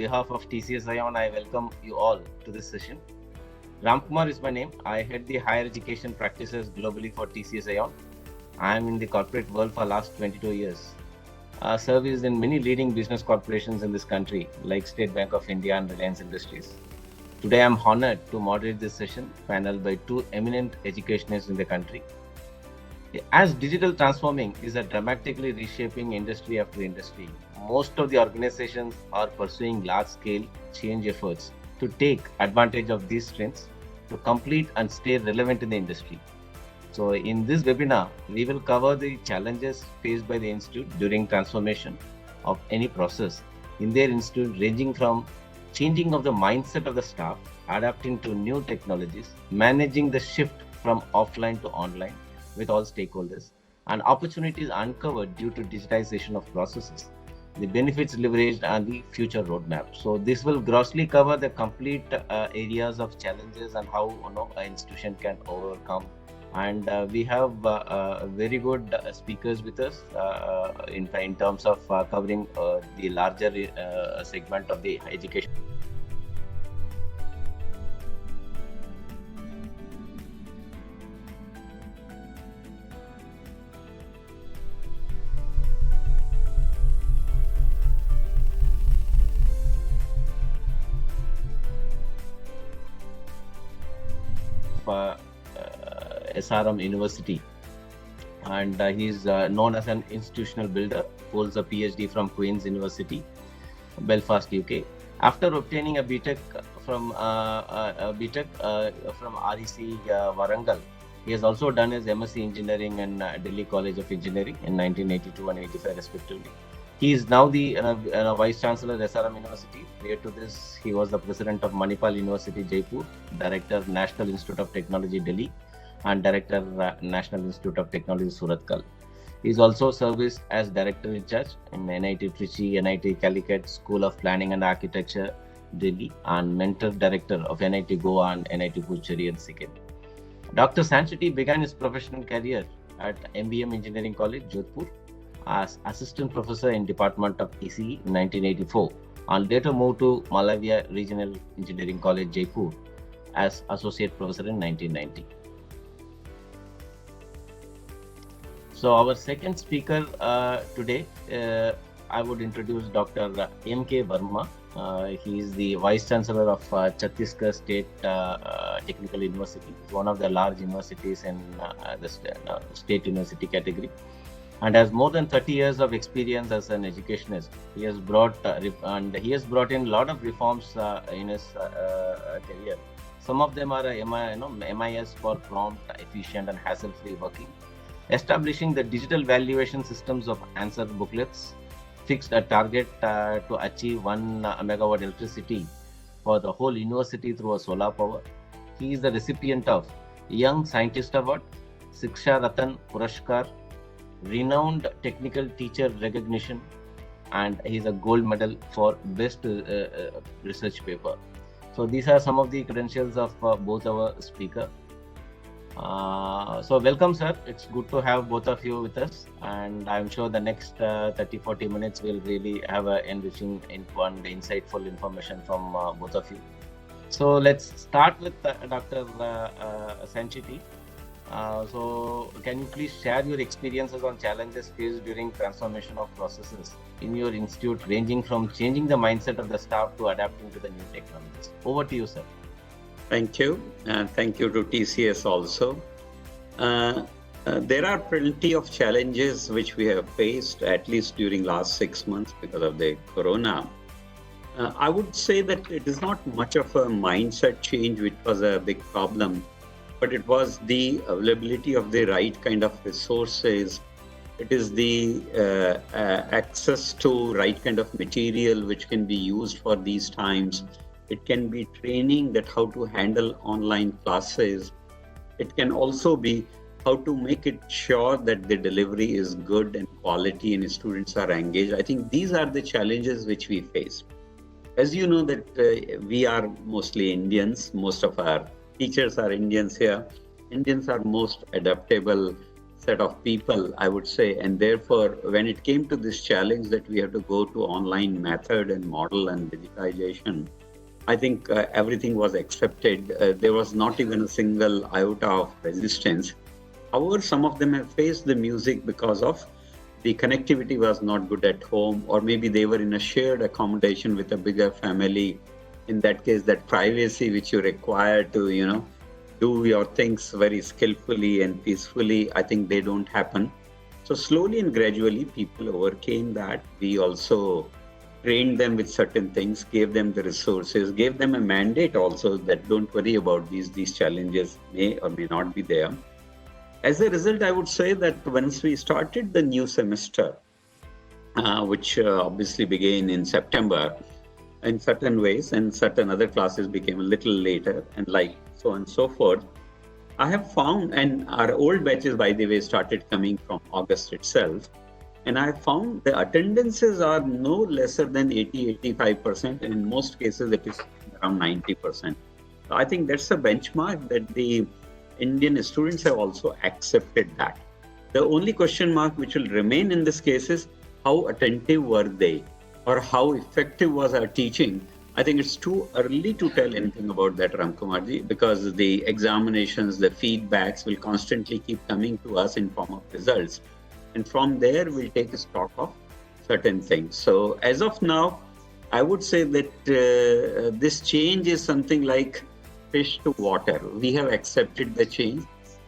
behalf of TCS Ion, I welcome you all to this session. Ramkumar is my name. I head the higher education practices globally for TCS Ion. I am in the corporate world for last 22 years. Service in many leading business corporations in this country, like State Bank of India and Reliance Industries. Today, I am honored to moderate this session panel by two eminent educationists in the country. As digital transforming is a dramatically reshaping industry after industry, most of the organizations are pursuing large-scale change efforts to take advantage of these trends to complete and stay relevant in the industry. So in this webinar, we will cover the challenges faced by the institute during transformation of any process in their institute, ranging from changing of the mindset of the staff, adapting to new technologies, managing the shift from offline to online with all stakeholders, and opportunities uncovered due to digitization of processes, the benefits leveraged, and the future roadmap. So this will grossly cover the complete areas of challenges and how an institution can overcome. And we have very good speakers with us in terms of covering the larger segment of the education. SRM University, and he is known as an institutional builder, holds a PhD from Queen's University, Belfast, UK. After obtaining a BTech from REC Warangal, he has also done his MSc Engineering in Delhi College of Engineering in 1982 and 85 respectively. He is now the Vice Chancellor SRM University. Prior to this, he was the President of Manipal University, Jaipur, Director, National Institute of Technology, Delhi, and Director, National Institute of Technology, Surathkal. He is also serviced as Director in Charge in NIT Trichy, NIT Calicut, School of Planning and Architecture, Delhi, and Mentor Director of NIT Goa and NIT Puducherry and Sikkim. Dr. Sancheti began his professional career at MBM Engineering College, Jodhpur, as Assistant Professor in Department of ECE in 1984, and later moved to Malavia Regional Engineering College, Jaipur, as Associate Professor in 1990. So our second speaker today, I would introduce Dr. M.K. Verma. He is the Vice Chancellor of Chhattisgarh State Technical University, one of the large universities in the state university category, and has more than 30 years of experience as an educationist. He has brought in a lot of reforms in his career. Some of them are MIS for prompt, efficient, and hassle-free working. Establishing the digital valuation systems of answer booklets, fixed a target to achieve 1 megawatt electricity for the whole university through a solar power. He is the recipient of Young Scientist Award, Shiksha Ratan Purashkar, renowned technical teacher recognition, and he is a gold medal for best research paper. So these are some of the credentials of both our speakers. So welcome, sir. It's good to have both of you with us, and I'm sure the next 30-40 minutes will really have an enriching and insightful information from both of you. So let's start with Dr. Sancheti. So can you please share your experiences on challenges faced during transformation of processes in your institute, ranging from changing the mindset of the staff to adapting to the new technologies? Over to you, sir. Thank you. Thank you to TCS also. There are plenty of challenges which we have faced, at least during last 6 months because of the corona. I would say that it is not much of a mindset change which was a big problem, but it was the availability of the right kind of resources. It is the access to right kind of material which can be used for these times. It can be training that how to handle online classes. It can also be how to make it sure that the delivery is good and quality and students are engaged. I think these are the challenges which we face. As you know that we are mostly Indians, most of our teachers are Indians here. Indians are most adaptable set of people, I would say. And therefore, when it came to this challenge that we have to go to online method and model and digitization, I think everything was accepted. There was not even a single iota of resistance. However, some of them have faced the music because of the connectivity was not good at home, or maybe they were in a shared accommodation with a bigger family. In that case, that privacy which you require to, do your things very skillfully and peacefully, I think they don't happen. So slowly and gradually, people overcame that. We also trained them with certain things, gave them the resources, gave them a mandate also that don't worry about these challenges may or may not be there. As a result, I would say that once we started the new semester, which obviously began in September in certain ways, and certain other classes became a little later, and like so on and so forth, I have found, and our old batches, by the way, started coming from August itself, and I found the attendances are no lesser than 80-85%, and in most cases it is around 90%. I think that's a benchmark that the Indian students have also accepted that. The only question mark which will remain in this case is how attentive were they, or how effective was our teaching. I think it's too early to tell anything about that, Ramkumarji, because the examinations, the feedbacks will constantly keep coming to us in form of results. And from there, we'll take a stock of certain things. So as of now, I would say that this change is something like fish to water. We have accepted the change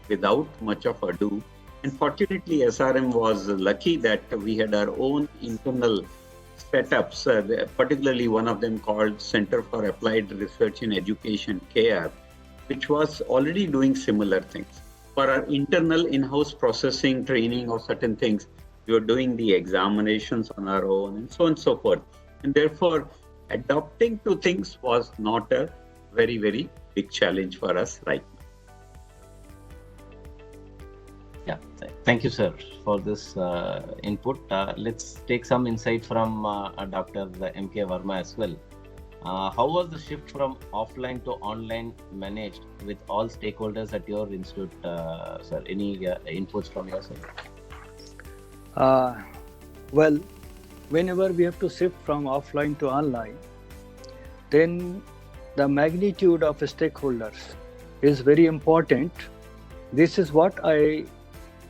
without much of ado. And fortunately, SRM was lucky that we had our own internal setups, particularly one of them called Center for Applied Research in Education, CARE, which was already doing similar things. For our internal in-house processing, training of certain things, we were doing the examinations on our own and so on and so forth. And therefore, adapting to things was not a very, very big challenge for us right now. Yeah, thank you, sir, for this input. Let's take some insight from Dr. M.K. Verma as well. How was the shift from offline to online managed with all stakeholders at your institute, sir? Any inputs from your side? Well, whenever we have to shift from offline to online, then the magnitude of stakeholders is very important. This is what I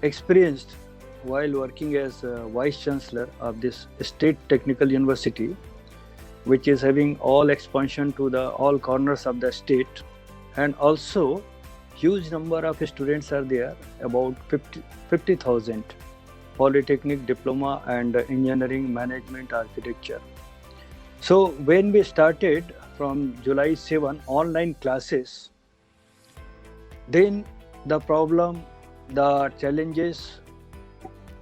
experienced while working as Vice Chancellor of this State Technical University, which is having all expansion to the all corners of the state, and also huge number of students are there, about 50,000, polytechnic, diploma and engineering, management, architecture. So when we started from July 7 online classes, then the problem, the challenges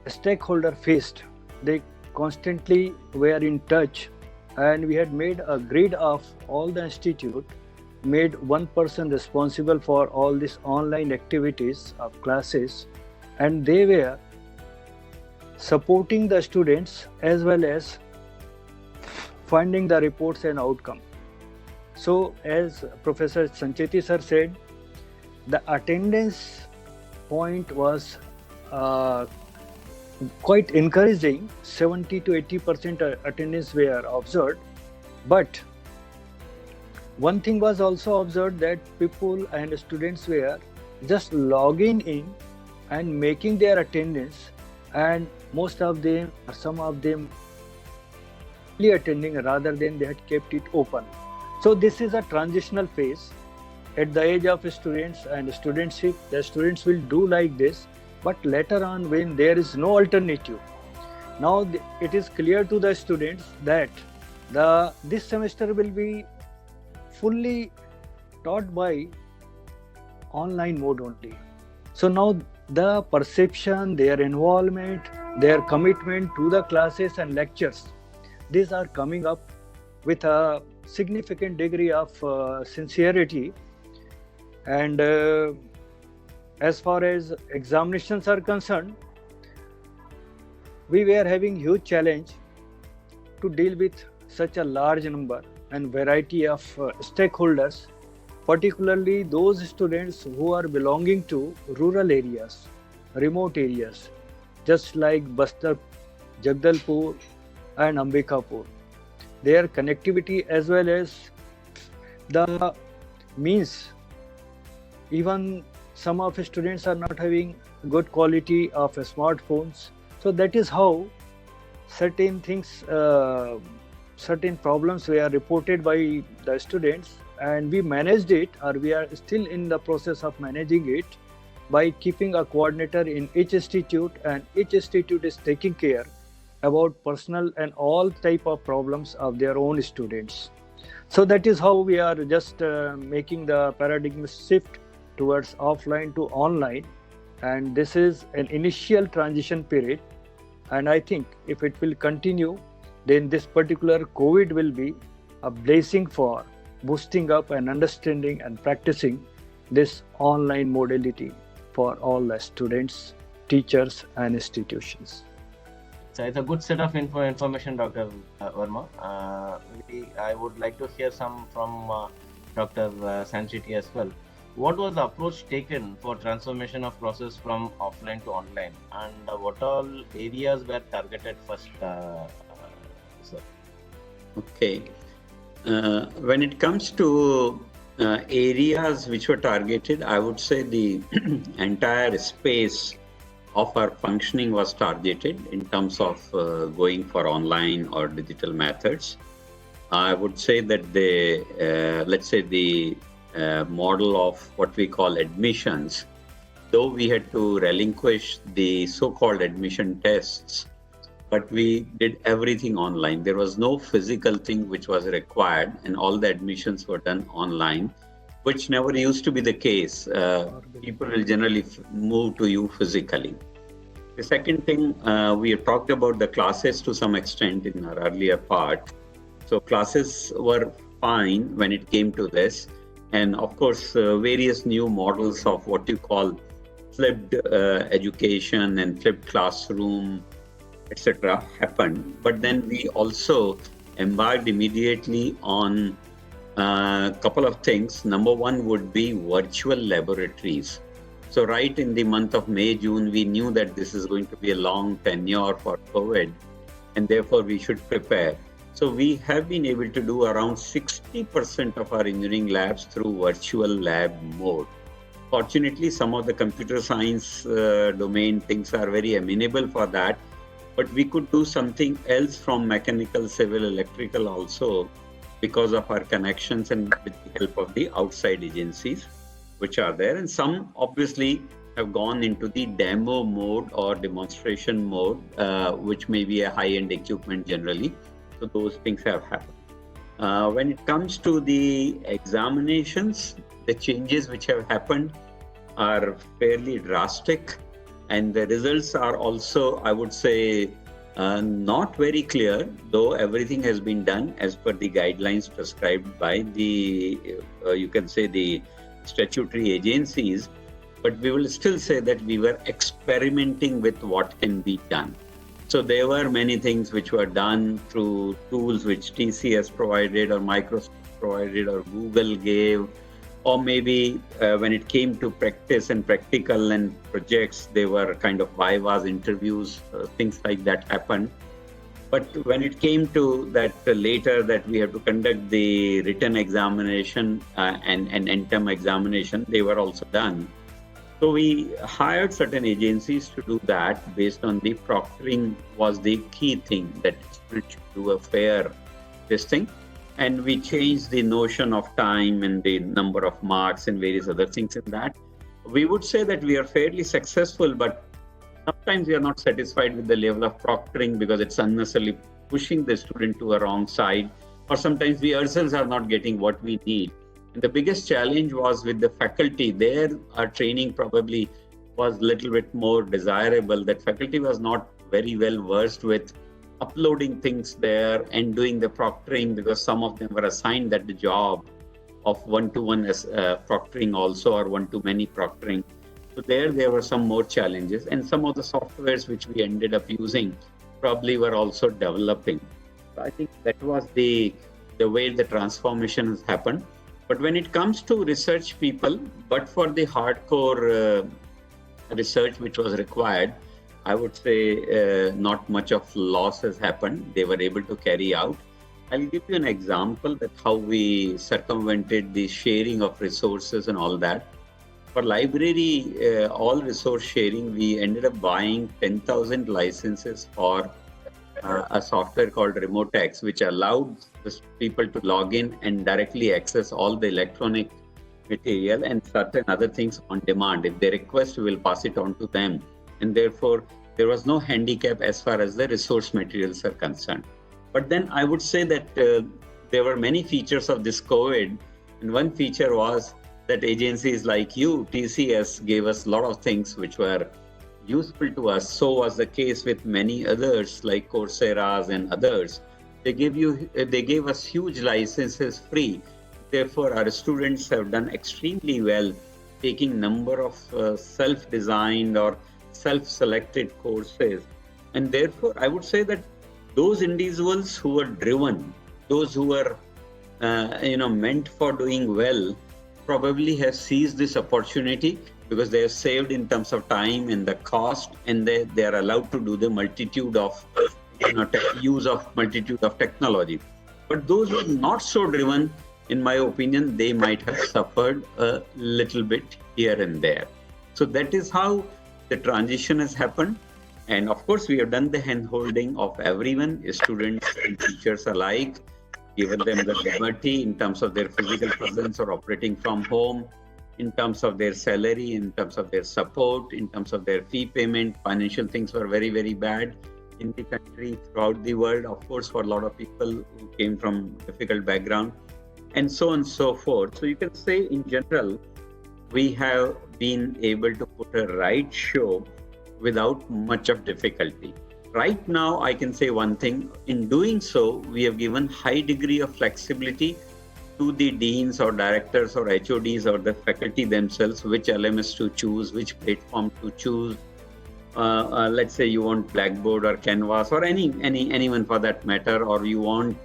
stakeholder faced, they constantly were in touch, and we had made a grid of all the institute, made one person responsible for all these online activities of classes, and they were supporting the students as well as finding the reports and outcome. So as Professor Sancheti sir said, the attendance point was quite encouraging. 70 to 80% attendance were observed, but one thing was also observed, that people and students were just logging in and making their attendance, and most of them, some of them attending rather than they had kept it open. So this is a transitional phase. At the age of students and studentship, the students will do like this, but later on when there is no alternative, now it is clear to the students that this semester will be fully taught by online mode only. So now the perception, their involvement, their commitment to the classes and lectures, these are coming up with a significant degree of sincerity. And as far as examinations are concerned, we were having huge challenge to deal with such a large number and variety of stakeholders, particularly those students who are belonging to rural areas. remote areas, just like Bastar, Jagdalpur, and Ambikapur. Their connectivity as well as the means, even some of the students are not having good quality of smartphones. So that is how certain things, certain problems were reported by the students, and we managed it, or we are still in the process of managing it by keeping a coordinator in each institute, and each institute is taking care about personal and all type of problems of their own students. So that is how we are just making the paradigm shift towards offline to online, and this is an initial transition period, and I think if it will continue, then this particular COVID will be a blessing for boosting up and understanding and practicing this online modality for all the students, teachers, and institutions. So it's a good set of information, Dr. Verma. I would like to hear some from Dr. Sancheti as well. What was the approach taken for transformation of process from offline to online, and what all areas were targeted first, sir? Okay. When it comes to areas which were targeted, I would say the entire space of our functioning was targeted in terms of going for online or digital methods. I would say that let's say the model of what we call admissions, though we had to relinquish the so-called admission tests, but we did everything online. There was no physical thing which was required, and all the admissions were done online, which never used to be the case. People will generally move to you physically. The second thing, we have talked about the classes to some extent in our earlier part. So classes were fine when it came to this. And of course, various new models of what you call flipped education and flipped classroom, etc. happened. But then we also embarked immediately on a couple of things. Number one would be virtual laboratories. So right in the month of May, June, we knew that this is going to be a long tenure for COVID, and therefore we should prepare. So we have been able to do around 60% of our engineering labs through virtual lab mode. Fortunately, some of the computer science domain things are very amenable for that, but we could do something else from mechanical, civil, electrical also because of our connections and with the help of the outside agencies which are there. And some obviously have gone into the demo mode or demonstration mode, which may be a high-end equipment generally. So those things have happened. When it comes to the examinations, the changes which have happened are fairly drastic, and the results are also, I would say, not very clear, though everything has been done as per the guidelines prescribed by the, you can say, the statutory agencies. But we will still say that we were experimenting with what can be done. So there were many things which were done through tools which TCS provided or Microsoft provided or Google gave, or maybe when it came to practice and practical and projects, they were kind of vivas, interviews, things like that happened. But when it came to that later that we have to conduct the written examination and NTEM examination, they were also done. So we hired certain agencies to do that based on the proctoring was the key thing, that students should do a fair testing. And we changed the notion of time and the number of marks and various other things in that. We would say that we are fairly successful, but sometimes we are not satisfied with the level of proctoring because it's unnecessarily pushing the student to a wrong side, or sometimes we ourselves are not getting what we need. And the biggest challenge was with the faculty. There, our training probably was a little bit more desirable. That faculty was not very well versed with uploading things there and doing the proctoring, because some of them were assigned that the job of one-to-one proctoring also, or one-to-many proctoring. So there were some more challenges, and some of the softwares which we ended up using probably were also developing. So I think that was the way the transformation has happened. But when it comes to research people, but for the hardcore research which was required, I would say not much of loss has happened. They were able to carry out. I'll give you an example that how we circumvented the sharing of resources and all that. For library, all resource sharing, we ended up buying 10,000 licenses for a software called Remotex, which allowed people to log in and directly access all the electronic material and certain other things on demand. If they request, we will pass it on to them. And therefore, there was no handicap as far as the resource materials are concerned. But then I would say that there were many features of this COVID. And one feature was that agencies like you, TCS, gave us a lot of things which were useful to us. So was the case with many others like Coursera's and others. They gave us huge licenses free. Therefore, our students have done extremely well, taking number of self-designed or self-selected courses. And therefore, I would say that those individuals who were driven, those who were meant for doing well, probably have seized this opportunity because they have saved in terms of time and the cost, and they are allowed to do the multitude of use of multitude of technology. But those who are not so driven, in my opinion, they might have suffered a little bit here and there. So that is how the transition has happened. And of course, we have done the hand-holding of everyone, students and teachers alike, given them the liberty in terms of their physical presence or operating from home, in terms of their salary, in terms of their support, in terms of their fee payment. Financial things were very, very bad in the country, throughout the world, of course, for a lot of people who came from difficult background, and so on and so forth. So you can say in general, we have been able to put a right show without much of difficulty. Right now, I can say one thing. In doing so, we have given high degree of flexibility to the deans or directors or HODs or the faculty themselves, which LMS to choose, which platform to choose. Let's say you want Blackboard or Canvas or anyone for that matter, or you want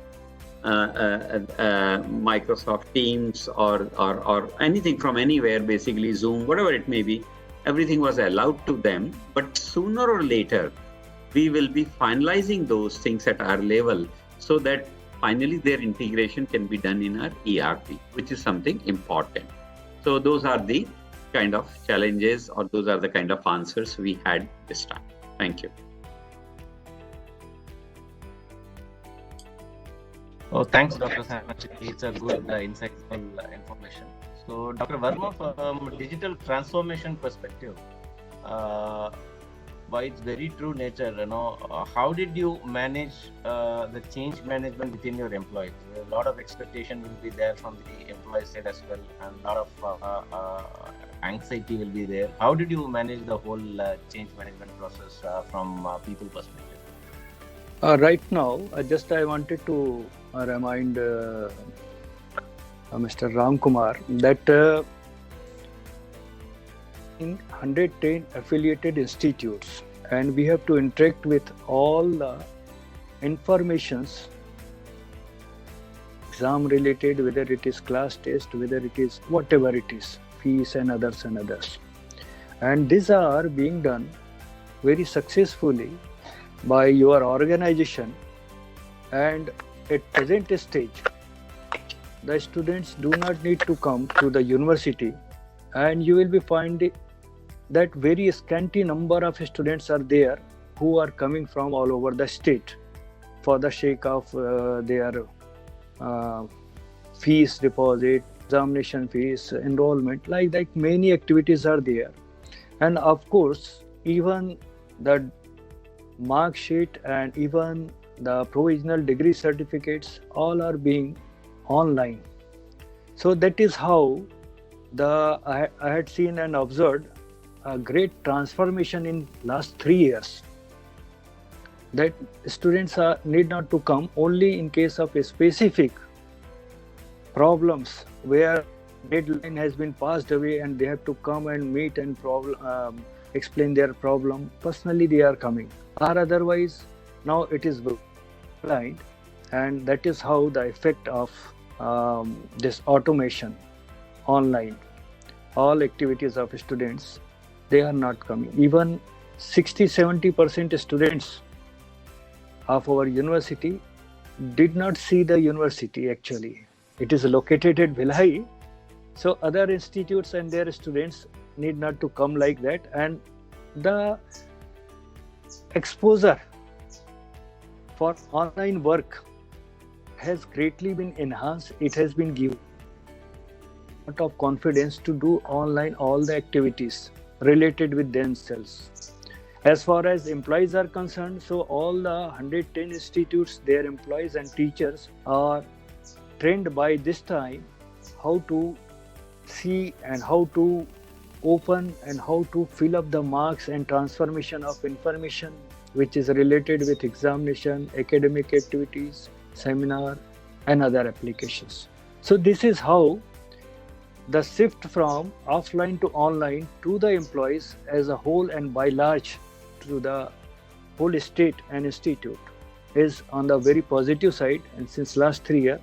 Microsoft Teams or anything from anywhere, basically Zoom, whatever it may be. Everything was allowed to them, but sooner or later, we will be finalizing those things at our level so that finally their integration can be done in our ERP, which is something important. So those are the kind of challenges, or those are the kind of answers we had this time. Thank you. Oh, thanks, Dr. Sanach. It's a good, insightful information. So, Dr. Verma, from digital transformation perspective, by its very true nature, how did you manage the change management within your employees? A lot of expectation will be there from the employee side as well, and a lot of anxiety will be there. How did you manage the whole change management process from people perspective? Right now, I wanted to remind Mr. Ram Kumar that in 110 affiliated institutes, and we have to interact with all the informations, exam related, whether it is class test, whether it is whatever it is, fees and others. And these are being done very successfully by your organization. And at present stage, the students do not need to come to the university, and you will be finding that very scanty number of students are there who are coming from all over the state for the sake of their fees deposit, examination fees, enrollment, like many activities are there. And of course, even the mark sheet and even the provisional degree certificates all are being online. So that is how I had seen and observed a great transformation in last 3 years, that students need not to come only in case of a specific problems where deadline has been passed away and they have to come and meet and explain their problem. Personally, they are coming, or otherwise now it is blind, and that is how the effect of this automation online, all activities of students They are not coming. Even 60-70% students of our university did not see the university actually. It is located at Bhilai. So other institutes and their students need not to come like that. And the exposure for online work has greatly been enhanced. It has been given a lot of confidence to do online all the activities related with themselves. As far as employees are concerned, so all the 110 institutes, their employees and teachers are trained by this time how to see and how to open and how to fill up the marks and transformation of information which is related with examination, academic activities, seminar and other applications. So this is how the shift from offline to online to the employees as a whole and by large to the whole state and institute is on the very positive side, and since last 3 years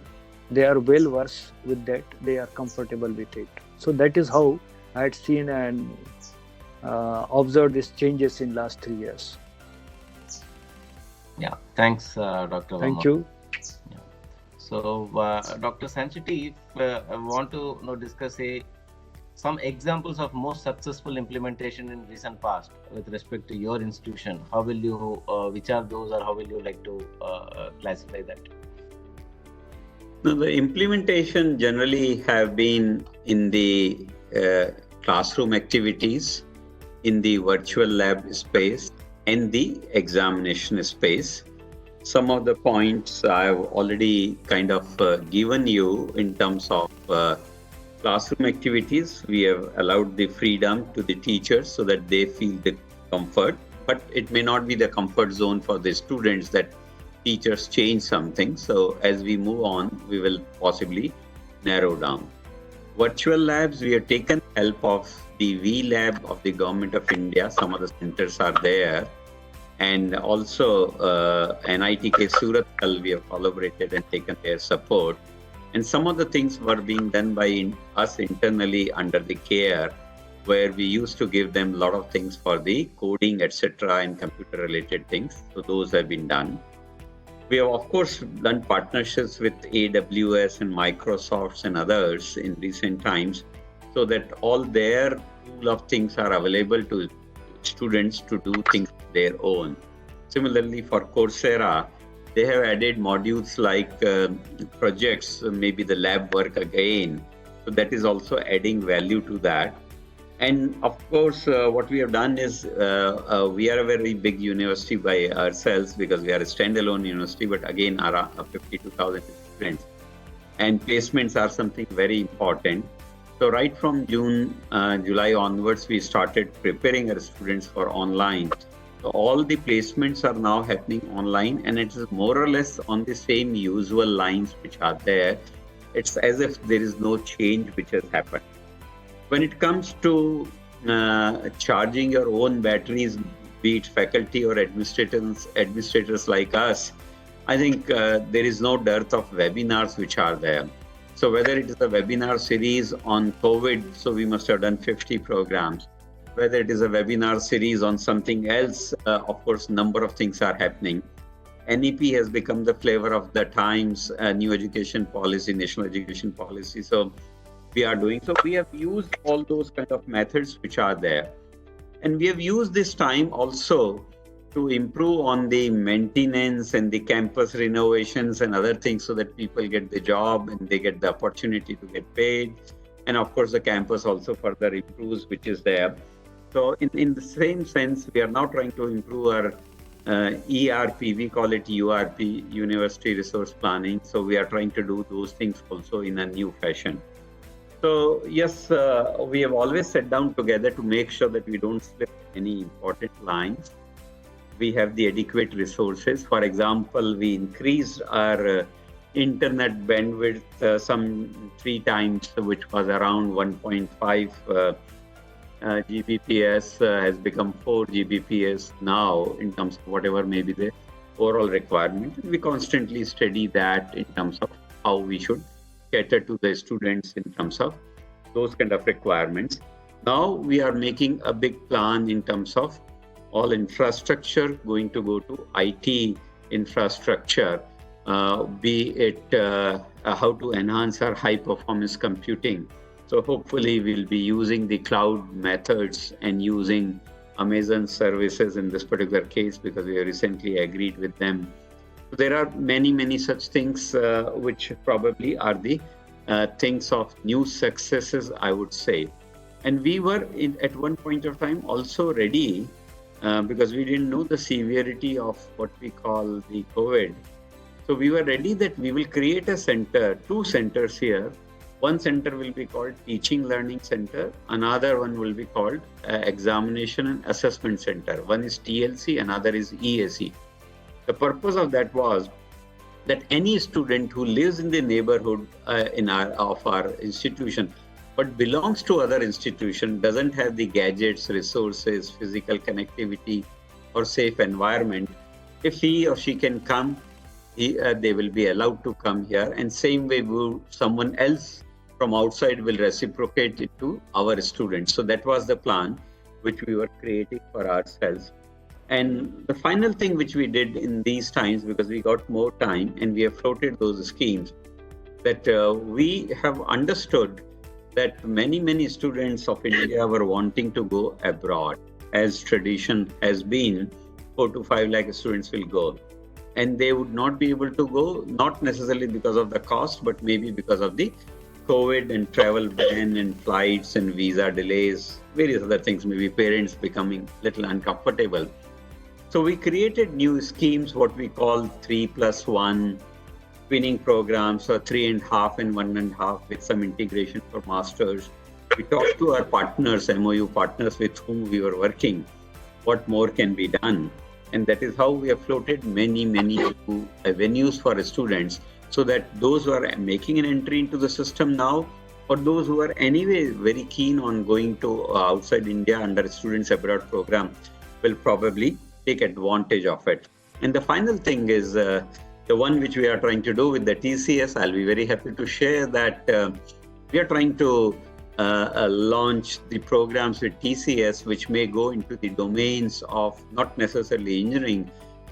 they are well versed with that, they are comfortable with it. So that is how I had seen and observed these changes in last 3 years. Yeah, thanks, Dr. Thank Verma. you. So, Dr. Sancheti, if I want to discuss some examples of most successful implementation in recent past with respect to your institution, how will you, which are those, or how will you like to classify that? Now, the implementation generally have been in the classroom activities, in the virtual lab space, and the examination space. Some of the points I've already kind of given you in terms of classroom activities. We have allowed the freedom to the teachers so that they feel the comfort, but it may not be the comfort zone for the students that teachers change something. So as we move on, we will possibly narrow down. Virtual labs, we have taken help of the V Lab of the Government of India. Some of the centers are there. And also NITK Surathkal, we have collaborated and taken their support. And some of the things were being done by us internally under the care, where we used to give them a lot of things for the coding, etc., and computer related things. So those have been done. We have, of course, done partnerships with AWS and Microsoft and others in recent times, so that all their pool of things are available to students to do things their own. Similarly, for Coursera, they have added modules like projects, maybe the lab work again. So that is also adding value to that. And of course, what we have done is we are a very big university by ourselves because we are a standalone university, but again, are 52,000 students. And placements are something very important. So right from July onwards, we started preparing our students for online. So all the placements are now happening online, and it is more or less on the same usual lines which are there. It's as if there is no change which has happened. When it comes to charging your own batteries, be it faculty or administrators like us, I think there is no dearth of webinars which are there. So whether it is a webinar series on COVID, so we must have done 50 programs. Whether it is a webinar series on something else, of course, number of things are happening. NEP has become the flavor of the times, new education policy, national education policy. So we are doing. So we have used all those kind of methods which are there. And we have used this time also to improve on the maintenance and the campus renovations and other things so that people get the job and they get the opportunity to get paid. And of course, the campus also further improves, which is there. So in the same sense, we are now trying to improve our ERP, we call it URP, University Resource Planning. So we are trying to do those things also in a new fashion. So yes, we have always sat down together to make sure that we don't slip any important lines. We have the adequate resources. For example, we increased our internet bandwidth some 3 times, which was around 1.5 Gbps has become 4 Gbps now in terms of whatever may be the overall requirement. We constantly study that in terms of how we should cater to the students in terms of those kind of requirements. Now we are making a big plan in terms of all infrastructure going to go to IT infrastructure, be it how to enhance our high performance computing. So hopefully we'll be using the cloud methods and using Amazon services in this particular case because we have recently agreed with them. So there are many such things which probably are the things of new successes, I would say. And we were at one point of time also ready because we didn't know the severity of what we call the COVID. So we were ready that we will create a center, 2 centers here. One center will be called Teaching Learning Center. Another one will be called Examination and Assessment Center. One is TLC, another is EAC. The purpose of that was that any student who lives in the neighborhood of our institution but belongs to other institution, doesn't have the gadgets, resources, physical connectivity, or safe environment, if he or she can come, they will be allowed to come here. And same way, someone else from outside will reciprocate it to our students. So that was the plan which we were creating for ourselves. And the final thing which we did in these times, because we got more time and we have floated those schemes, that we have understood that many students of India were wanting to go abroad, as tradition has been. 4 to 5 lakh students will go, and they would not be able to go, not necessarily because of the cost, but maybe because of the COVID and travel ban and flights and visa delays, various other things, maybe parents becoming little uncomfortable. So we created new schemes, what we call 3+1 twinning programs, or 3.5 and 1.5 with some integration for masters. We talked to our partners, MOU partners with whom we were working, what more can be done. And that is how we have floated many avenues for students, so that those who are making an entry into the system now, or those who are anyway very keen on going to outside India under Students Abroad program, will probably take advantage of it. And the final thing is the one which we are trying to do with the TCS. I'll be very happy to share that we are trying to launch the programs with TCS, which may go into the domains of not necessarily engineering,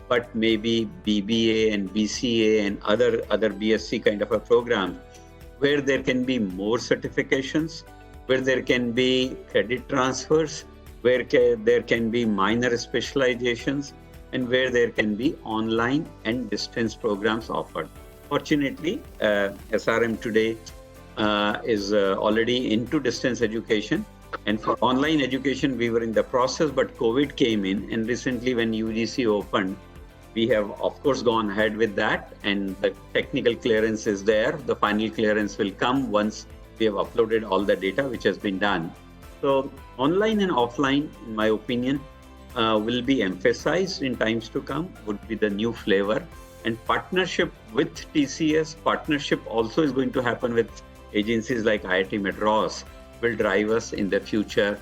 but maybe BBA and BCA and other BSc kind of a program, where there can be more certifications, where there can be credit transfers, where there can be minor specializations, and where there can be online and distance programs offered. Fortunately, SRM today is already into distance education. And for online education, we were in the process, but COVID came in. And recently when UGC opened, we have, of course, gone ahead with that. And the technical clearance is there. The final clearance will come once we have uploaded all the data which has been done. So online and offline, in my opinion, will be emphasized in times to come, would be the new flavor. And partnership with TCS, partnership also is going to happen with agencies like IIT Madras, will drive us in the future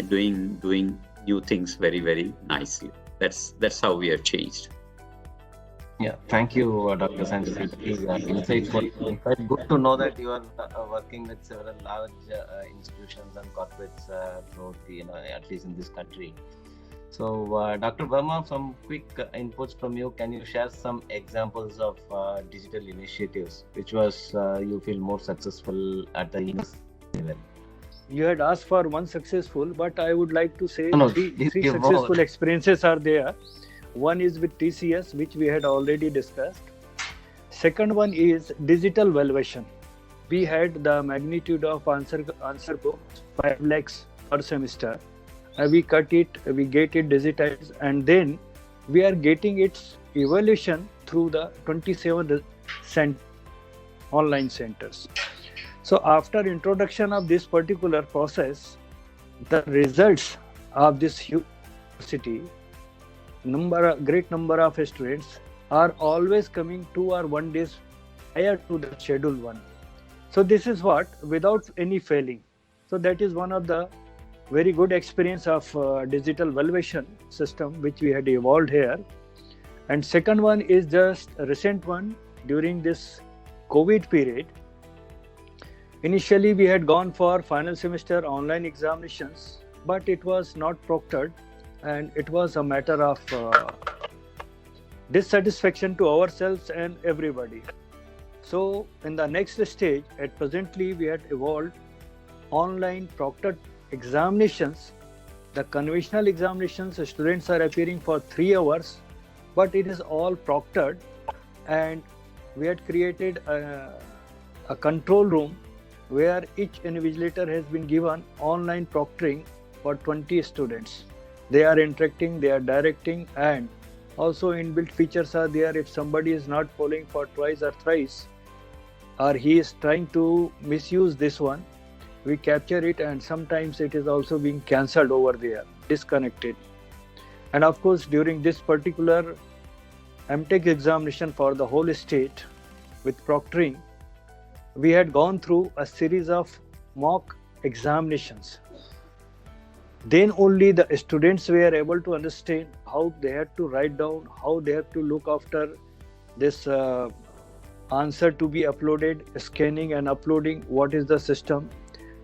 doing new things very nicely. That's how we have changed. Yeah, thank you, Dr. Sanjay. Insightful. It's good to know that you are working with several large institutions and corporates throughout the, at least in this country. So, Dr. Verma, some quick inputs from you. Can you share some examples of digital initiatives which was you feel more successful at the university level? You had asked for one successful, but I would like to say three give successful more. experiences are there. One is with TCS, which we had already discussed. Second one is digital valuation. We had the magnitude of answer books, 5 lakhs per semester. We cut it, we get it digitized, and then we are getting its evaluation through the 27 online centers. So after introduction of this particular process, the results of this university, great number of students are always coming 2 or 1 days prior to the schedule one. So this is what, without any failing. So that is one of the very good experience of digital valuation system which we had evolved here. And second one is just a recent one during this COVID period. Initially, we had gone for final semester online examinations, but it was not proctored, and it was a matter of dissatisfaction to ourselves and everybody. So, in the next stage, at presently, we had evolved online proctored examinations. The conventional examinations, students are appearing for 3 hours, but it is all proctored, and we had created a control room where each invigilator has been given online proctoring for 20 students. They are interacting, they are directing, and also inbuilt features are there. If somebody is not following for twice or thrice, or he is trying to misuse this one, we capture it, and sometimes it is also being cancelled over there, disconnected. And of course, during this particular MTech examination for the whole state with proctoring, we had gone through a series of mock examinations. Then only the students were able to understand how they had to write down, how they have to look after this answer to be uploaded, scanning and uploading, what is the system.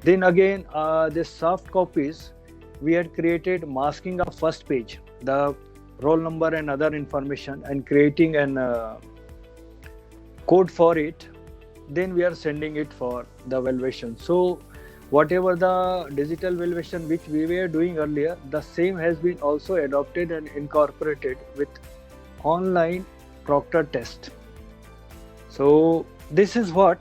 Then again, the soft copies, we had created masking of first page, the roll number and other information, and creating an code for it. Then we are sending it for the valuation. So whatever the digital valuation which we were doing earlier, the same has been also adopted and incorporated with online proctor test. So this is what,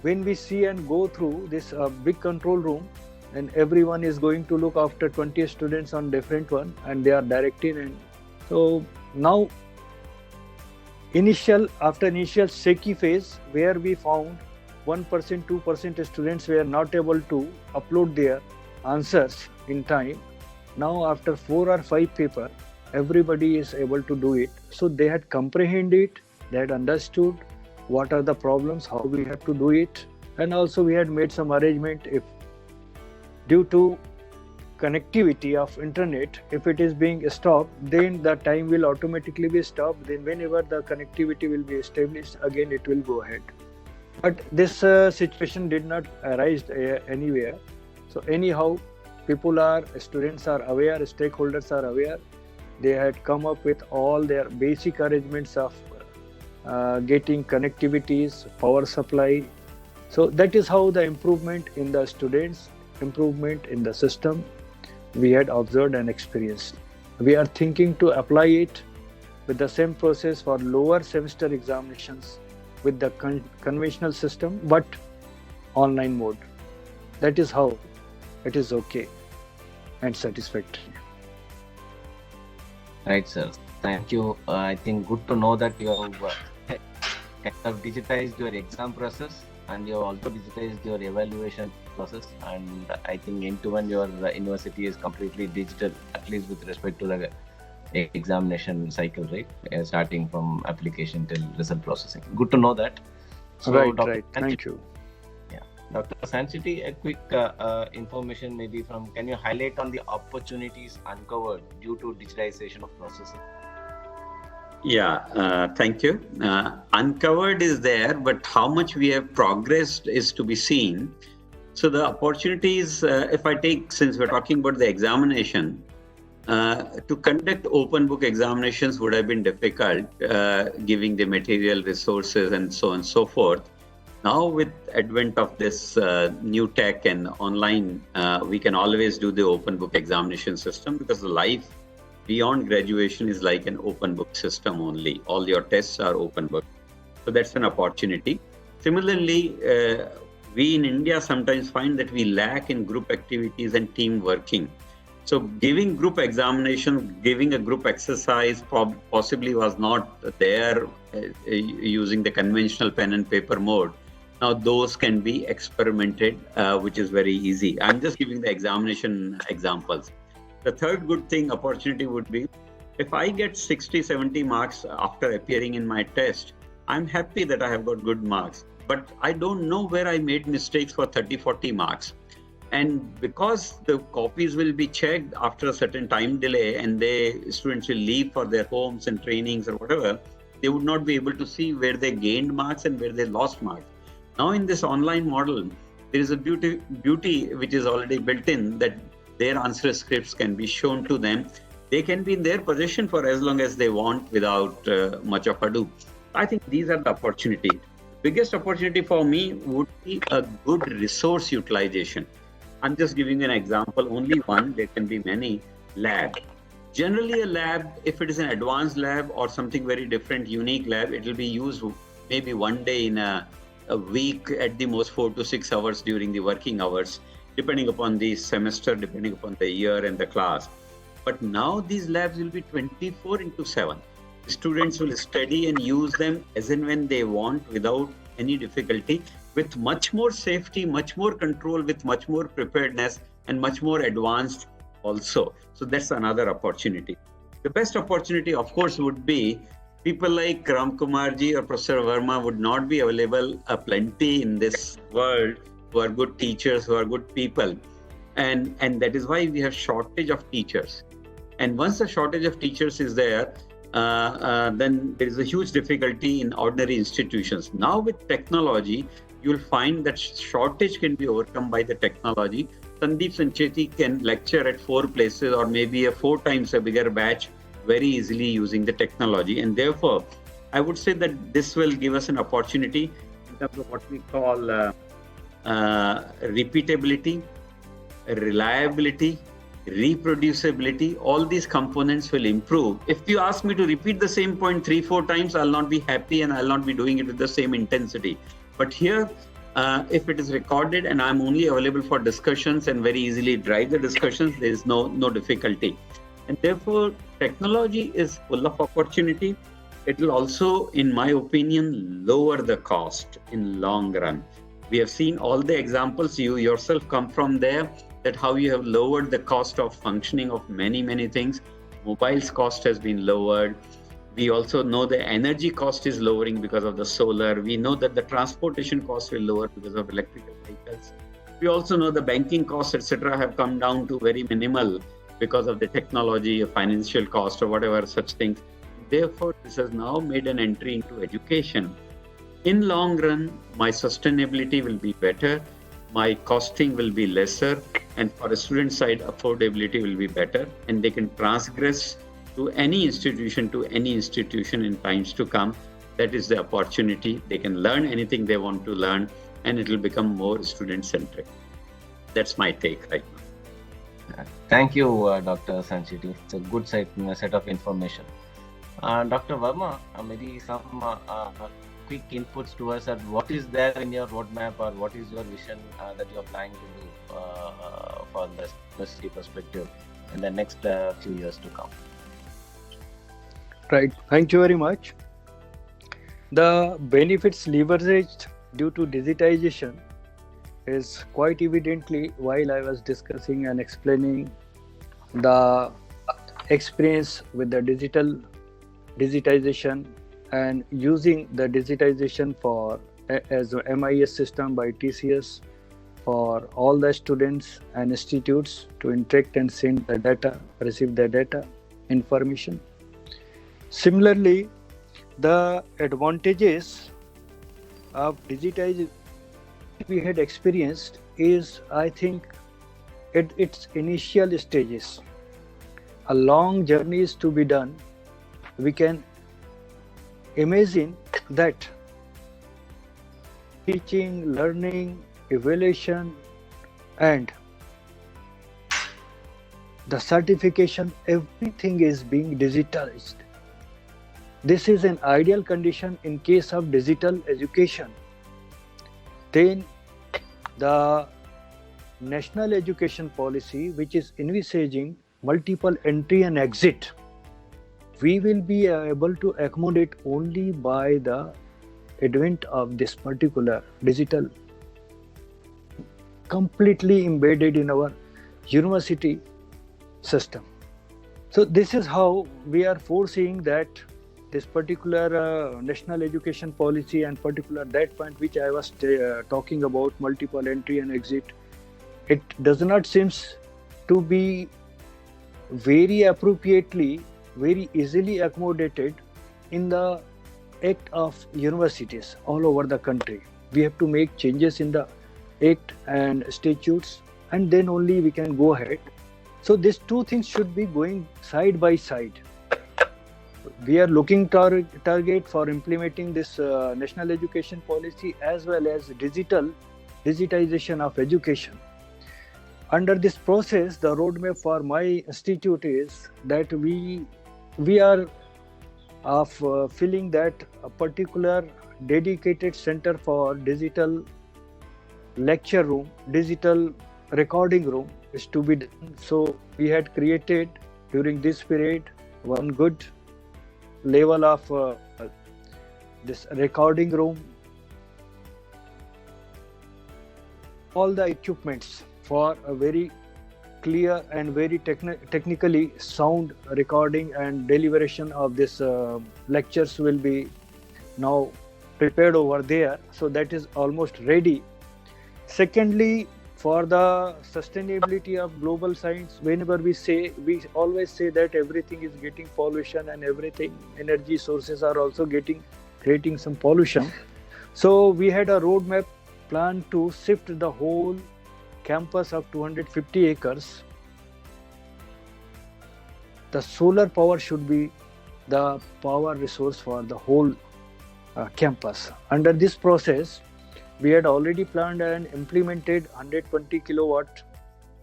when we see and go through this big control room, and everyone is going to look after 20 students on different one, and they are directing. And so now after initial shaky phase, where we found 1%, 2% students were not able to upload their answers in time. Now after 4 or 5 paper, everybody is able to do it. So they had comprehended, they had understood what are the problems, how we have to do it. And also we had made some arrangement, if due to connectivity of internet, if it is being stopped, then the time will automatically be stopped. Then whenever the connectivity will be established, again it will go ahead. But this situation did not arise anywhere. So anyhow, students are aware, stakeholders are aware. They had come up with all their basic arrangements of getting connectivities, power supply. So that is how the improvement in the students, improvement in the system we had observed and experienced. We are thinking to apply it with the same process for lower semester examinations with the conventional system, but online mode. That is how it is okay and satisfactory. Right, sir. Thank you. I think good to know that you have kind of digitized your exam process, and you have also digitized your evaluation process. And I think end-to-end your university is completely digital, at least with respect to the examination cycle, right? Starting from application till result processing. Good to know that. So, right, Dr. right. Thank you. Yeah, Dr. Sanchiti, a quick information maybe from, can you highlight on the opportunities uncovered due to digitization of processing? Yeah, thank you. Uncovered is there, but how much we have progressed is to be seen. So the opportunities, if I take, since we're talking about the examination, to conduct open book examinations would have been difficult, giving the material, resources, and so on and so forth. Now with advent of this new tech and online, we can always do the open book examination system, because the life beyond graduation is like an open book system only. All your tests are open book. So that's an opportunity. Similarly, we in India sometimes find that we lack in group activities and team working. So giving group examination, giving a group exercise possibly was not there using the conventional pen and paper mode. Now those can be experimented, which is very easy. I'm just giving the examination examples. The third good thing, opportunity would be, if I get 60, 70 marks after appearing in my test, I'm happy that I have got good marks. But I don't know where I made mistakes for 30, 40 marks. And because the copies will be checked after a certain time delay, and students will leave for their homes and trainings or whatever, they would not be able to see where they gained marks and where they lost marks. Now in this online model, there is a beauty which is already built in, that their answer scripts can be shown to them. They can be in their possession for as long as they want without much of ado. I think these are the opportunity. Biggest opportunity for me would be a good resource utilization. I'm just giving an example, only one, there can be many. Lab. Generally a lab, if it is an advanced lab or something very different, unique lab, it will be used maybe one day in a week, at the most 4 to 6 hours during the working hours, depending upon the semester, depending upon the year and the class. But now these labs will be 24/7. Students will study and use them as and when they want without any difficulty, with much more safety, much more control, with much more preparedness and much more advanced also. So that's another opportunity. The best opportunity, of course, would be people like Ramkumarji or Professor Verma would not be available plenty in this world, who are good teachers, who are good people. And that is why we have shortage of teachers. And once the shortage of teachers is there, then there is a huge difficulty in ordinary institutions. Now with technology, you will find that shortage can be overcome by the technology. Sandeep Sancheti can lecture at 4 places or maybe 4 times a bigger batch very easily using the technology. And therefore, I would say that this will give us an opportunity in terms of what we call repeatability, reliability, reproducibility. All these components will improve. If you ask me to repeat the same point 3-4 times, I'll not be happy and I'll not be doing it with the same intensity. But here, if it is recorded and I'm only available for discussions and very easily drive the discussions, there is no difficulty. And therefore, technology is full of opportunity. It will also, in my opinion, lower the cost in long run. We have seen all the examples, you yourself come from there, that how you have lowered the cost of functioning of many things. Mobile's cost has been lowered. We also know the energy cost is lowering because of the solar. We know that the transportation cost will lower because of electrical vehicles. We also know the banking costs, etc., have come down to very minimal because of the technology, financial cost, or whatever such things. Therefore, this has now made an entry into education. In long run, my sustainability will be better, my costing will be lesser, and for a student side, affordability will be better, and they can transgress to any institution in times to come. That is the opportunity. They can learn anything they want to learn, and it will become more student-centric. That's my take right now. Thank you, Dr. Sancheti. It's a good set of information. Dr. Verma, maybe some quick inputs to us at what is there in your roadmap, or what is your vision that you are planning to do for the university perspective in the next few years to come. Right. Thank you very much. The benefits leveraged due to digitization is quite evidently, while I was discussing and explaining the experience with the digitization and using the digitization for as a MIS system by TCS for all the students and institutes to interact and send the data, receive the data, information. Similarly, the advantages of digitization we had experienced is, I think, at its initial stages. A long journey is to be done. We can imagine that teaching, learning, evaluation, and the certification, everything is being digitalized. This is an ideal condition in case of digital education. Then the National Education Policy, which is envisaging multiple entry and exit, we will be able to accommodate only by the advent of this particular digital, completely embedded in our university system. So this is how we are foreseeing that this particular National Education Policy, and particular that point which I was talking about, multiple entry and exit, it does not seem to be very appropriately, very easily accommodated in the act of universities all over the country. We have to make changes in the Act and statutes, and then only we can go ahead. So these two things should be going side by side. We are looking target for implementing this national education policy as well as digitization of education. Under this process, the roadmap for my institute is that we are of feeling that a particular dedicated center for digital lecture room, digital recording room is to be done. So we had created during this period one good level of this recording room, all the equipments for a very clear and very technically sound recording and deliberation of this lectures will be now prepared over there. So that is almost ready. Secondly, for the sustainability of global science, whenever we always say that everything is getting pollution and everything, energy sources are also creating some pollution. So we had a roadmap plan to shift the whole campus of 250 acres. The solar power should be the power resource for the whole campus. Under this process, we had already planned and implemented 120 kilowatt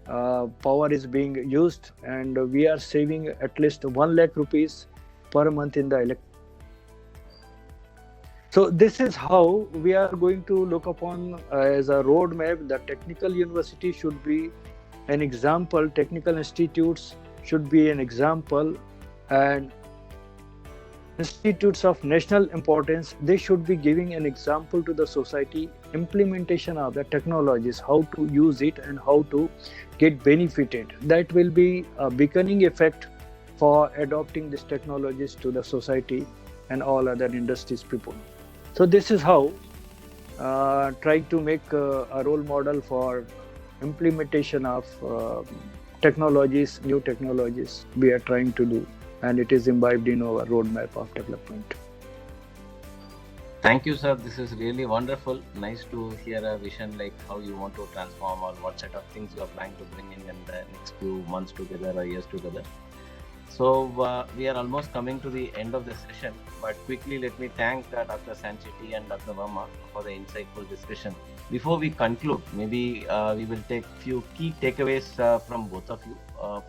power is being used, and we are saving at least 1 lakh rupees per month in the electricity. So this is how we are going to look upon as a roadmap. The technical university should be an example, technical institutes should be an example, and institutes of national importance, they should be giving an example to the society, implementation of the technologies, how to use it and how to get benefited. That will be a beacon effect for adopting these technologies to the society and all other industries people. So this is how trying to make a role model for implementation of technologies, new technologies we are trying to do, and it is imbibed in our roadmap of development. Thank you, sir. This is really wonderful. Nice to hear a vision like how you want to transform or what set of things you are planning to bring in the next few months together or years together. So we are almost coming to the end of the session, but quickly let me thank Dr. Sancheti and Dr. Verma for the insightful discussion. Before we conclude, maybe we will take few key takeaways from both of you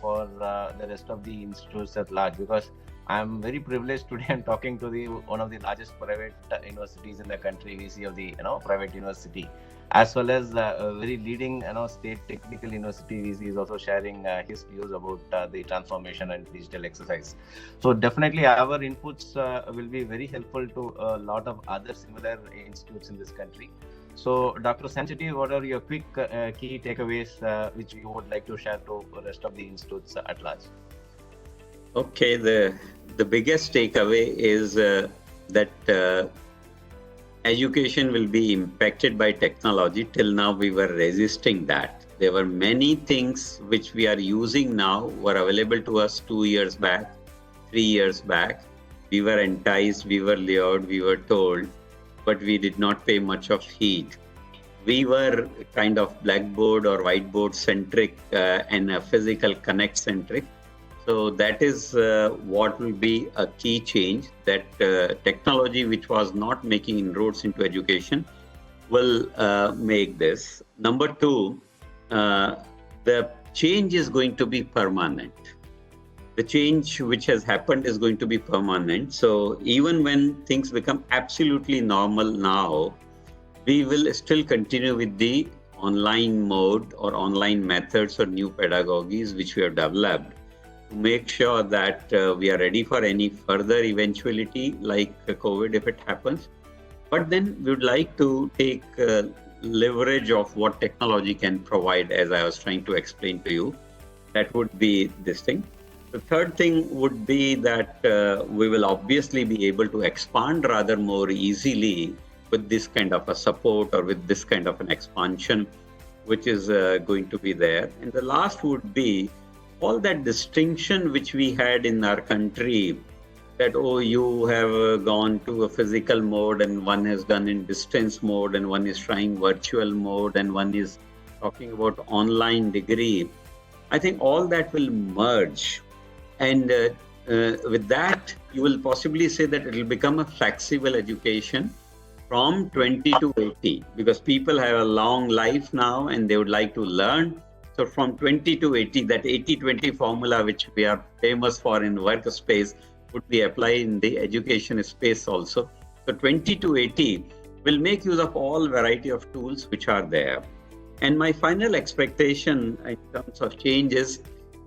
for the rest of the institutes at large, because I am very privileged today and talking to one of the largest private universities in the country, VC of the private university, as well as a very leading state technical university. VC is also sharing his views about the transformation and digital exercise. So definitely our inputs will be very helpful to a lot of other similar institutes in this country. So Dr. Sancheti, what are your quick key takeaways which you would like to share to the rest of the institutes at large? Okay, the biggest takeaway is that education will be impacted by technology. Till now, we were resisting that. There were many things which we are using now were available to us 2 years back, 3 years back. We were enticed, we were lured, we were told, but we did not pay much of heed. We were kind of blackboard or whiteboard centric and a physical connect centric. So that is what will be a key change, that technology which was not making inroads into education will make this. Number two, the change is going to be permanent. The change which has happened is going to be permanent. So even when things become absolutely normal now, we will still continue with the online mode or online methods or new pedagogies which we have developed, to make sure that we are ready for any further eventuality like COVID if it happens. But then we would like to take leverage of what technology can provide, as I was trying to explain to you. That would be this thing. The third thing would be that we will obviously be able to expand rather more easily with this kind of a support or with this kind of an expansion which is going to be there. And the last would be all that distinction which we had in our country that, oh, you have gone to a physical mode and one has done in distance mode and one is trying virtual mode and one is talking about online degree. I think all that will merge. And with that, you will possibly say that it will become a flexible education from 20 to 80, because people have a long life now and they would like to learn. So from 20 to 80, that 80-20 formula, which we are famous for in workspace, would be applied in the education space also. So 20 to 80 will make use of all variety of tools which are there. And my final expectation in terms of change is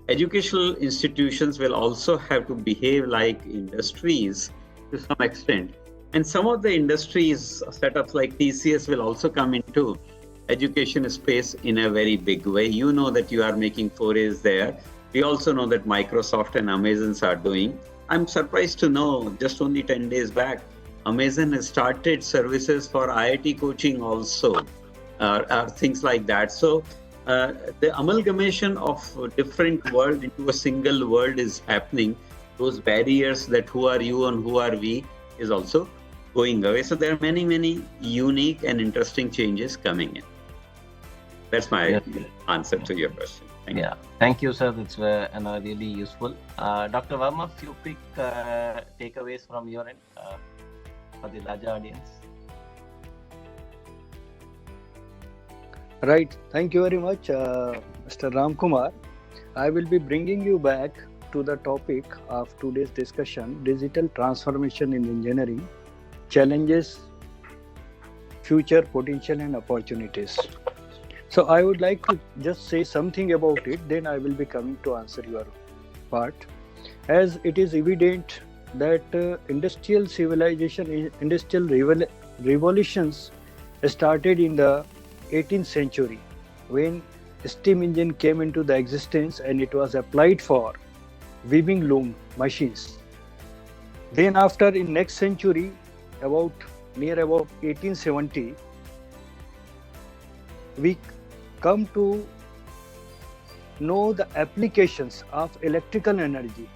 educational institutions will also have to behave like industries to some extent. And some of the industries, setups like TCS, will also come into education space in a very big way. You know that you are making forays there. We also know that Microsoft and Amazon are doing. I'm surprised to know just only 10 days back, Amazon has started services for IIT coaching also, things like that. So the amalgamation of different world into a single world is happening. Those barriers that who are you and who are we is also going away. So there are many, many unique and interesting changes coming in. That's my answer to your question. Thank you, sir. That's really useful. Dr. Verma, few quick takeaways from your end for the larger audience. Right. Thank you very much, Mr. Ramkumar. I will be bringing you back to the topic of today's discussion: digital transformation in engineering, challenges, future potential, and opportunities. So I would like to just say something about it, then I will be coming to answer your part. As it is evident that industrial civilization, industrial revolutions started in the 18th century when steam engine came into the existence and it was applied for weaving loom machines. Then after in next century, about 1870, we come to know the applications of electrical energy.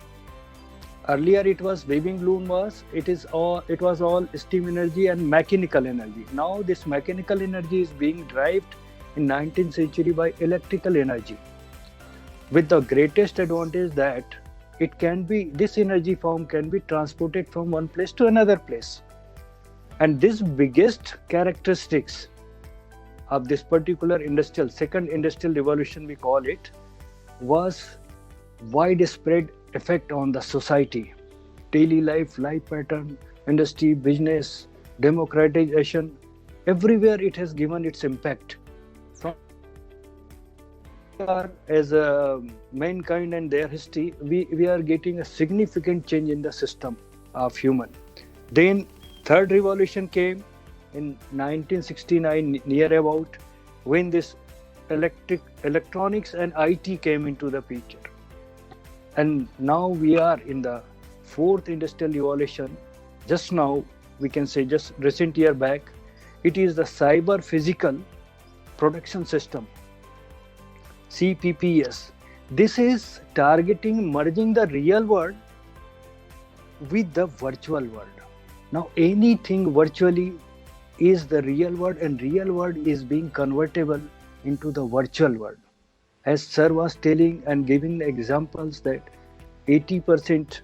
Earlier it was weaving loom it was all steam energy and mechanical energy. Now this mechanical energy is being derived in 19th century by electrical energy, with the greatest advantage that this energy form can be transported from one place to another place. And this biggest characteristics of this particular second industrial revolution, we call it, was widespread effect on the society, daily life pattern, industry, business, democratization. Everywhere it has given its impact. As a mankind and their history, we are getting a significant change in the system of human. Then third revolution came in 1969 near about, when this electronics and IT came into the picture. And now we are in the fourth industrial revolution. Just now, we can say just recent year back, it is the cyber physical production system, CPPS. This is targeting merging the real world with the virtual world. Now anything virtually is the real world, and real world is being convertible into the virtual world. As sir was telling and giving examples that 80%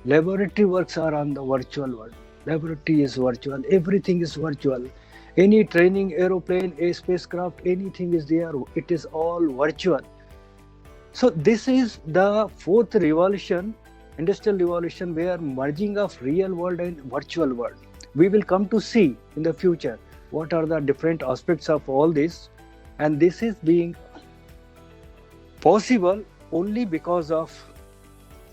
laboratory works are on the virtual world. Laboratory is virtual, everything is virtual. Any training, aeroplane, a spacecraft, anything is there, it is all virtual. So this is the fourth revolution, industrial revolution, where merging of real world and virtual world. We will come to see in the future what are the different aspects of all this, and this is being possible only because of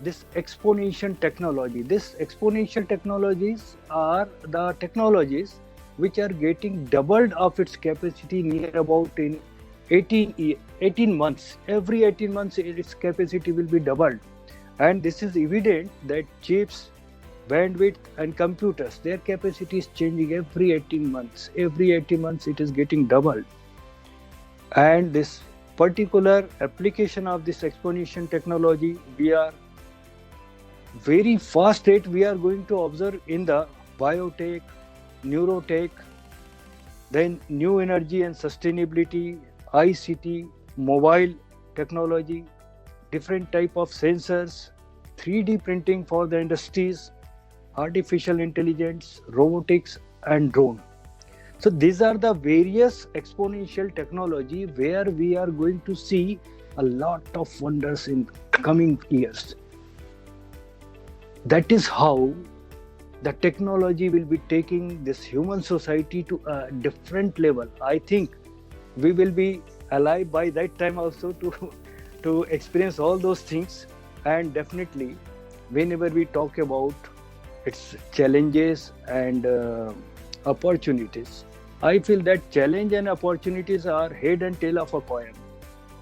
this exponential technology. This exponential technologies are the technologies which are getting doubled of its capacity near about in 18 months. Every 18 months its capacity will be doubled. And this is evident that chips, bandwidth and computers, their capacity is changing every 18 months. Every 18 months it is getting doubled. And this particular application of this exponential technology, we are very fast rate we are going to observe in the biotech, neurotech, then new energy and sustainability, ICT, mobile technology, different type of sensors, 3D printing for the industries, artificial intelligence, robotics, and drone. So these are the various exponential technology where we are going to see a lot of wonders in coming years. That is how the technology will be taking this human society to a different level. I think we will be alive by that time also to experience all those things. And definitely, whenever we talk about its challenges and opportunities, I feel that challenge and opportunities are head and tail of a coin.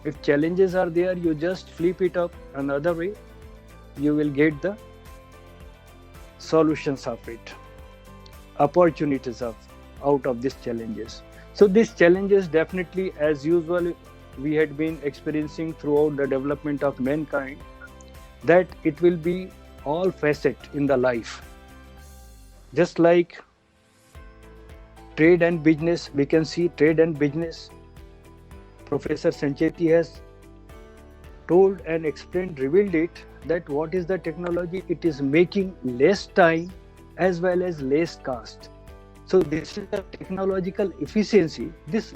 If challenges are there, you just flip it up another way, you will get the solutions of it, opportunities out of these challenges. So these challenges definitely, as usual, we had been experiencing throughout the development of mankind, that it will be all facet in the life. Just like trade and business, we can see trade and business. Professor Sancheti has told and explained, revealed it, that what is the technology? It is making less time as well as less cost. So this is the technological efficiency. This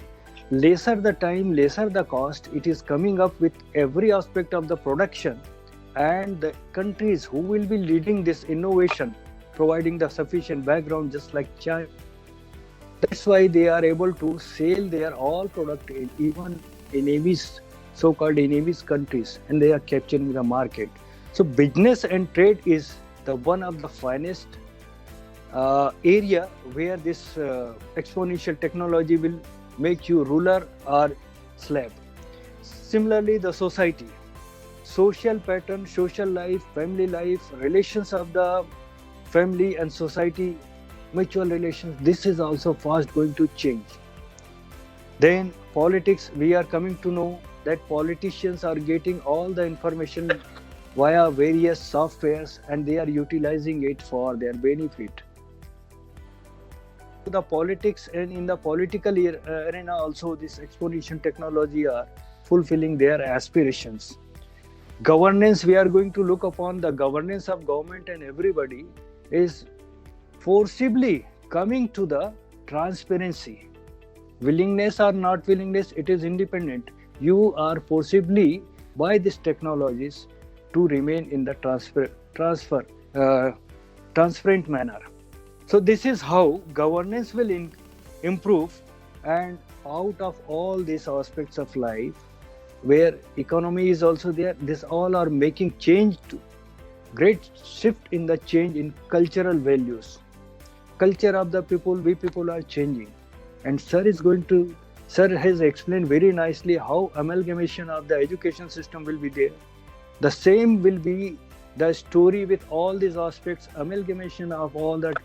lesser the time, lesser the cost, it is coming up with every aspect of the production, and the countries who will be leading this innovation, providing the sufficient background, just like China. That's why they are able to sell their all product even in enemies, so-called enemies countries, and they are capturing the market. So business and trade is the one of the finest area where this exponential technology will make you ruler or slave. Similarly, the society, social pattern, social life, family life, relations of the family and society, mutual relations, this is also fast going to change. Then politics, we are coming to know that politicians are getting all the information via various softwares, and they are utilizing it for their benefit. The politics, and in the political arena also, this exponential technology are fulfilling their aspirations. Governance, we are going to look upon the governance of government, and everybody is forcibly coming to the transparency. Willingness or not willingness, it is independent. You are forcibly by these technologies to remain in the transparent manner. So this is how governance will improve, and out of all these aspects of life, where economy is also there, this all are making change to great shift in the change in cultural values. Culture of the people, we people are changing, and sir has explained very nicely how amalgamation of the education system will be there. The same will be the story with all these aspects, amalgamation of all the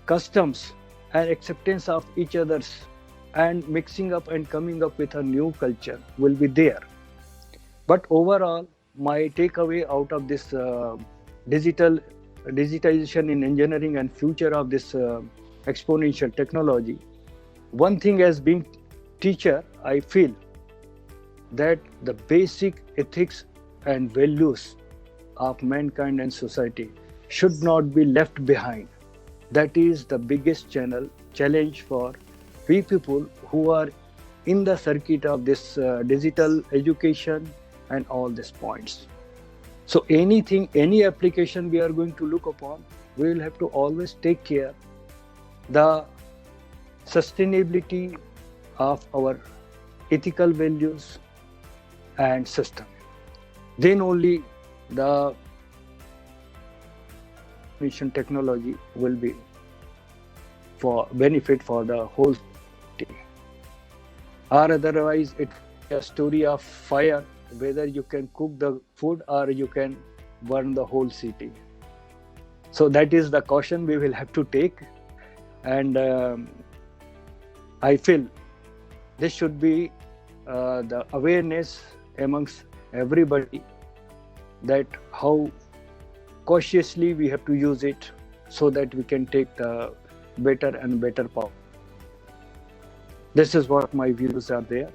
customs and acceptance of each other's, and mixing up and coming up with a new culture will be there. But overall, my takeaway out of this digitization in engineering and future of this exponential technology, one thing as being teacher, I feel that the basic ethics and values of mankind and society should not be left behind. That is the biggest challenge for we people who are in the circuit of this digital education and all these points. So any application we are going to look upon, we will have to always take care the sustainability of our ethical values and system. Then only the mission technology will be for benefit for the whole team. Or otherwise, it's a story of fire, whether you can cook the food or you can burn the whole city. So that is the caution we will have to take. And I feel this should be the awareness amongst everybody, that how cautiously we have to use it so that we can take the better and better power. This is what my views are there.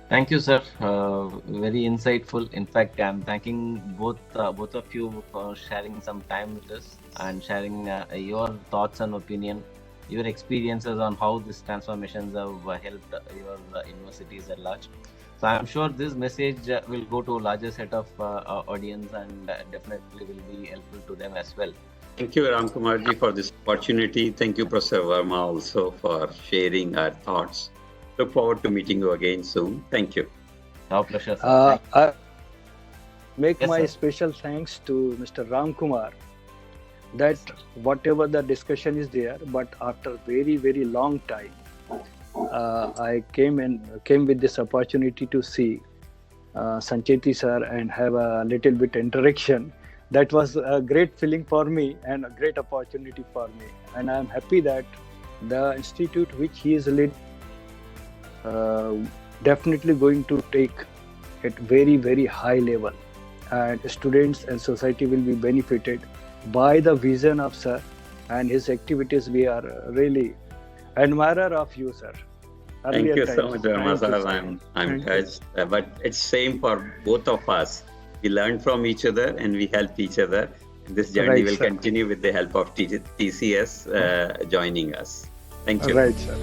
Thank you, sir. Very insightful. In fact, I'm thanking both of you for sharing some time with us and sharing your thoughts and opinion, your experiences on how these transformations have helped your universities at large. So I'm sure this message will go to a larger set of audience and definitely will be helpful to them as well. Thank you, Ramkumarji, for this opportunity. Thank you, Professor Verma, also for sharing our thoughts. Look forward to meeting you again soon. Thank you. Our pleasure, sir. I make Yes, my sir. special thanks to Mr. Ramkumar that whatever the discussion is there, but after very long time, I came with this opportunity to see Sancheti sir and have a little bit interaction. That was a great feeling for me and a great opportunity for me. And I'm happy that the institute which he is leading definitely going to take at very high level, and students and society will be benefited by the vision of sir and his activities. We are really admirer of you, sir. Thank you so times. much, Verma Thank you, sir. sir. I'm Thank you. touched. But it's same for both of us. We learn from each other and we help each other. And this journey Right, will sir. continue with the help of TCS joining us. Thank you. Right, sir.